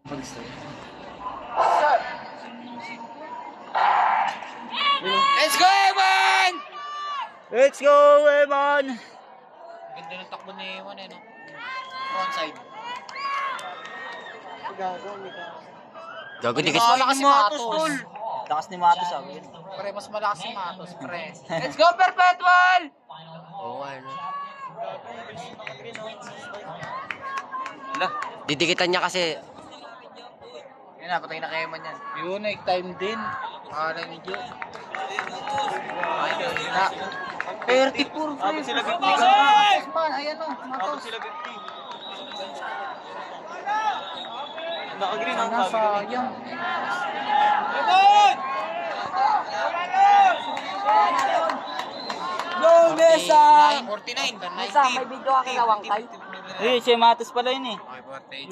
Let's go, Eman! Let's go, Eman! Ganda ng takbo ni Eman eh, no? Frontside. Gago, di Mas malakas si Matos. Lakas ni Matos, sabi yun. Pre, mas malakas si Matos, pre. Let's go, Perpetual! Oo, ano. Wala, didikitan niya kasi. Yan na, patay na kay Eman yan. Yun, time din. Pakala ni Joe. Ayun na. 34, pre. Sila 50. Ayan o, Matos. Sila 50. Naka-green ang sabi. Sayang. Go, Mesa! 49, 49, Mesa, may video ka kay Wangkay. Eh, si Matos pala yun eh. Okay,